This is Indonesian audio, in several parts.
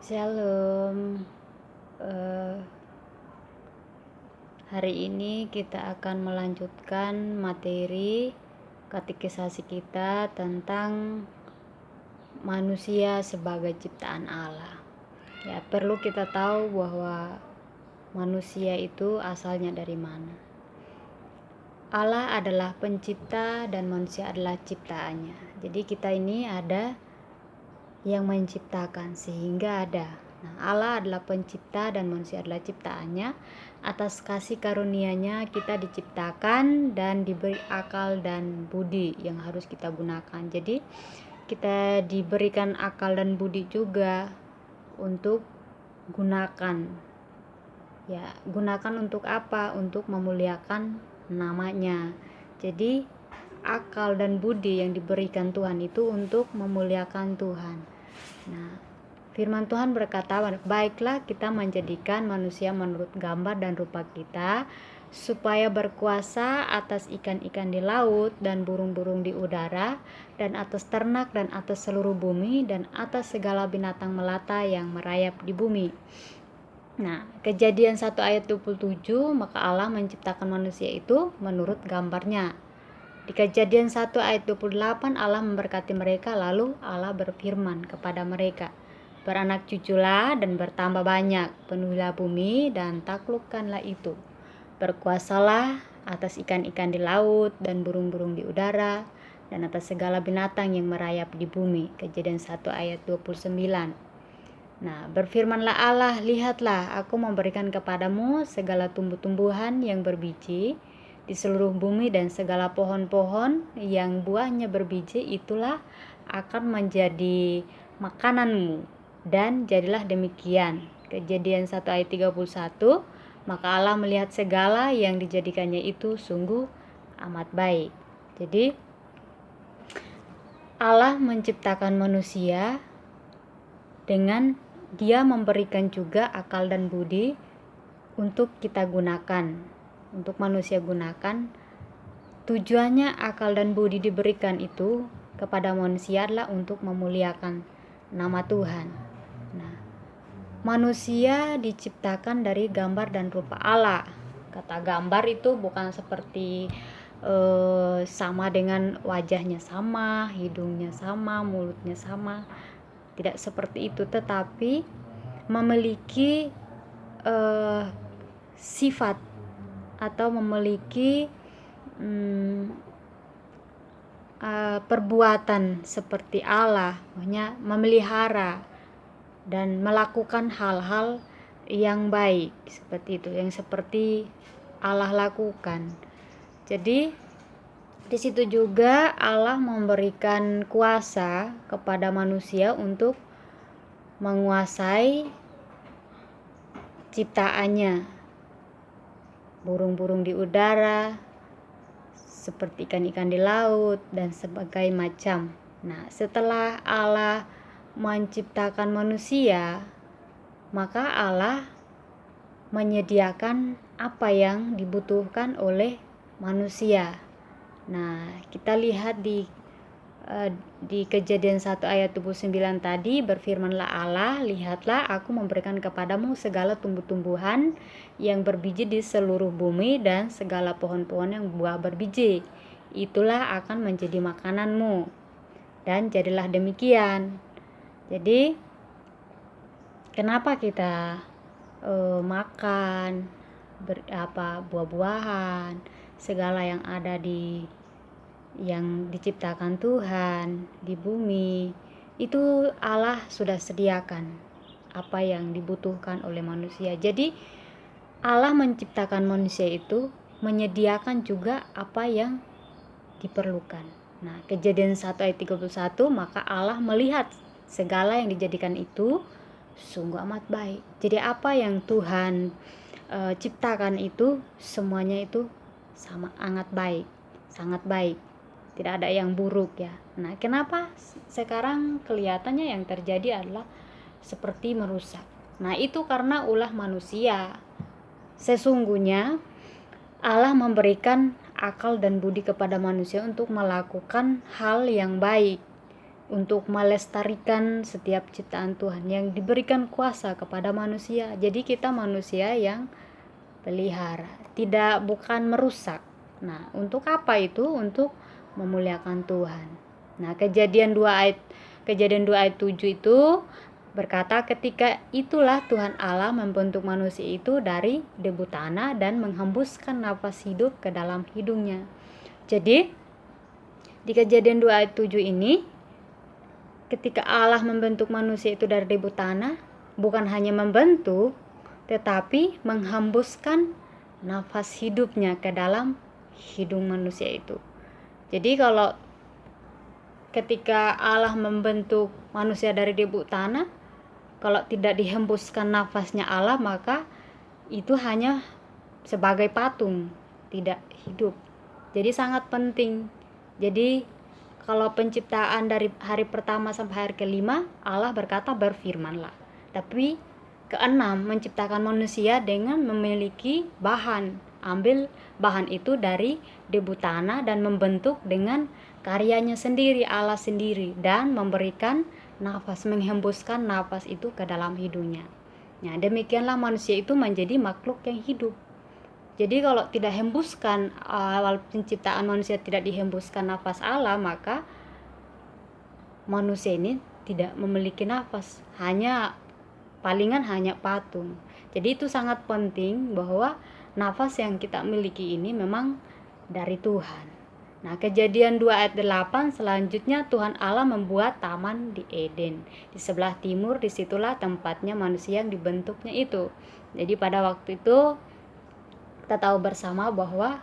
Shalom. Eh, Hari ini kita akan melanjutkan materi katekisasi kita tentang manusia sebagai ciptaan Allah. Ya, perlu kita tahu bahwa manusia itu asalnya dari mana. Allah adalah pencipta dan manusia adalah ciptaannya. Jadi kita ini ada yang menciptakan sehingga ada. Nah, Allah adalah pencipta dan manusia adalah ciptaannya. Atas kasih karunia-Nya kita diciptakan dan diberi akal dan budi yang harus kita gunakan. Jadi kita diberikan akal dan budi juga untuk gunakan. Ya, gunakan untuk apa? Untuk memuliakan namanya. Jadi akal dan budi yang diberikan Tuhan itu untuk memuliakan Tuhan. Nah, firman Tuhan berkata, baiklah kita menjadikan manusia menurut gambar dan rupa kita, supaya berkuasa atas ikan-ikan di laut dan burung-burung di udara, dan atas ternak dan atas seluruh bumi, dan atas segala binatang melata yang merayap di bumi. Nah, Kejadian 1 ayat 27, maka Allah menciptakan manusia itu menurut gambarnya. Di Kejadian 1 ayat 28 Allah memberkati mereka, lalu Allah berfirman kepada mereka, beranak cuculah dan bertambah banyak, penuhilah bumi dan taklukkanlah itu. Berkuasalah atas ikan-ikan di laut dan burung-burung di udara dan atas segala binatang yang merayap di bumi. Kejadian 1 ayat 29. Nah, berfirmanlah Allah, lihatlah aku memberikan kepadamu segala tumbuh-tumbuhan yang berbiji di seluruh bumi dan segala pohon-pohon yang buahnya berbiji, itulah akan menjadi makananmu. Dan jadilah demikian. Kejadian 1 ayat 31, maka Allah melihat segala yang dijadikannya itu sungguh amat baik. Jadi Allah menciptakan manusia dengan Dia memberikan juga akal dan budi untuk kita gunakan, untuk manusia gunakan. Tujuannya akal dan budi diberikan itu kepada manusia adalah untuk memuliakan nama Tuhan. Nah, manusia diciptakan dari gambar dan rupa Allah. Kata gambar itu bukan seperti sama dengan wajahnya sama, hidungnya sama, mulutnya sama. Tidak seperti itu, tetapi memiliki sifat atau memiliki perbuatan seperti Allah, maksudnya memelihara dan melakukan hal-hal yang baik seperti itu, yang seperti Allah lakukan. Jadi di situ juga Allah memberikan kuasa kepada manusia untuk menguasai ciptaannya, burung-burung di udara, seperti ikan-ikan di laut, dan sebagainya macam. Nah, setelah Allah menciptakan manusia, maka Allah menyediakan apa yang dibutuhkan oleh manusia. Nah, kita lihat di Kejadian 1 ayat 29 tadi, berfirmanlah Allah, lihatlah aku memberikan kepadamu segala tumbuh-tumbuhan yang berbiji di seluruh bumi dan segala pohon-pohon yang buah berbiji, itulah akan menjadi makananmu. Dan jadilah demikian. Jadi kenapa kita makan buah-buahan, segala yang ada yang diciptakan Tuhan di bumi, itu Allah sudah sediakan apa yang dibutuhkan oleh manusia. Jadi Allah menciptakan manusia itu menyediakan juga apa yang diperlukan. Nah, Kejadian 1 ayat 31, maka Allah melihat segala yang dijadikan itu sungguh amat baik. Jadi apa yang Tuhan ciptakan itu semuanya itu sangat baik, sangat baik. Tidak ada yang buruk ya. Nah, kenapa sekarang kelihatannya yang terjadi adalah seperti merusak? Nah, itu karena ulah manusia. Sesungguhnya Allah memberikan akal dan budi kepada manusia untuk melakukan hal yang baik. untuk melestarikan setiap ciptaan Tuhan yang diberikan kuasa kepada manusia. Jadi kita manusia yang pelihara, bukan merusak. Nah, untuk apa itu? Untuk memuliakan Tuhan. Nah, Kejadian 2 ayat 7 itu berkata, ketika itulah Tuhan Allah membentuk manusia itu dari debu tanah dan menghembuskan nafas hidup ke dalam hidungnya. Jadi di Kejadian 2 ayat 7 ini, ketika Allah membentuk manusia itu dari debu tanah, bukan hanya membentuk, tetapi menghembuskan nafas hidupnya ke dalam hidung manusia itu. Jadi kalau ketika Allah membentuk manusia dari debu tanah, kalau tidak dihembuskan nafasnya Allah, maka itu hanya sebagai patung, tidak hidup. Jadi sangat penting. Jadi kalau penciptaan dari hari pertama sampai hari kelima, Allah berkata berfirmanlah. Tapi keenam, menciptakan manusia dengan memiliki bahan. Ambil bahan itu dari debu tanah dan membentuk dengan karyanya sendiri, Allah sendiri, dan memberikan nafas, menghembuskan nafas itu ke dalam hidungnya. Nah, demikianlah manusia itu menjadi makhluk yang hidup. Jadi kalau tidak hembuskan, awal penciptaan manusia tidak dihembuskan nafas Allah, maka manusia ini tidak memiliki nafas, palingan hanya patung. Jadi itu sangat penting bahwa nafas yang kita miliki ini memang dari Tuhan. Nah, Kejadian 2 ayat 8 selanjutnya, Tuhan Allah membuat taman di Eden. Di sebelah timur, disitulah tempatnya manusia yang dibentuknya itu. Jadi pada waktu itu kita tahu bersama bahwa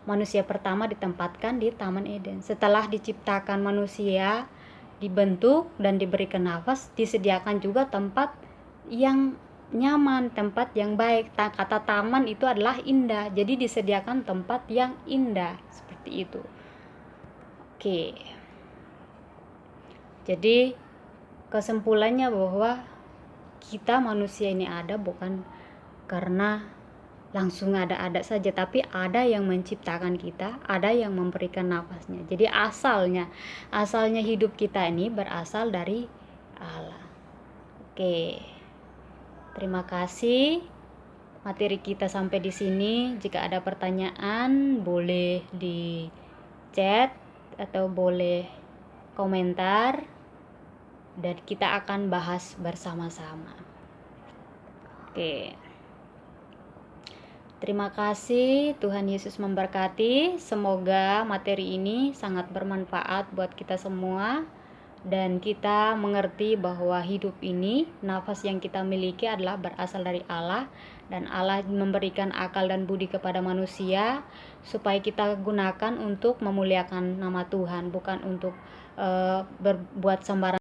manusia pertama ditempatkan di Taman Eden. Setelah diciptakan manusia, dibentuk dan diberikan nafas, disediakan juga tempat yang nyaman, tempat yang baik. Kata taman itu adalah indah, jadi disediakan tempat yang indah, seperti itu. Oke. Jadi kesimpulannya bahwa kita manusia ini ada bukan karena langsung ada saja, tapi ada yang menciptakan kita, ada yang memberikan nafasnya. Jadi asalnya hidup kita ini berasal dari Allah. Oke. Terima kasih. Materi kita sampai di sini. Jika ada pertanyaan, boleh di chat atau boleh komentar dan kita akan bahas bersama-sama. Oke. Terima kasih, Tuhan Yesus memberkati. Semoga materi ini sangat bermanfaat buat kita semua dan kita mengerti bahwa hidup ini, nafas yang kita miliki adalah berasal dari Allah, dan Allah memberikan akal dan budi kepada manusia supaya kita gunakan untuk memuliakan nama Tuhan, bukan untuk berbuat sembarangan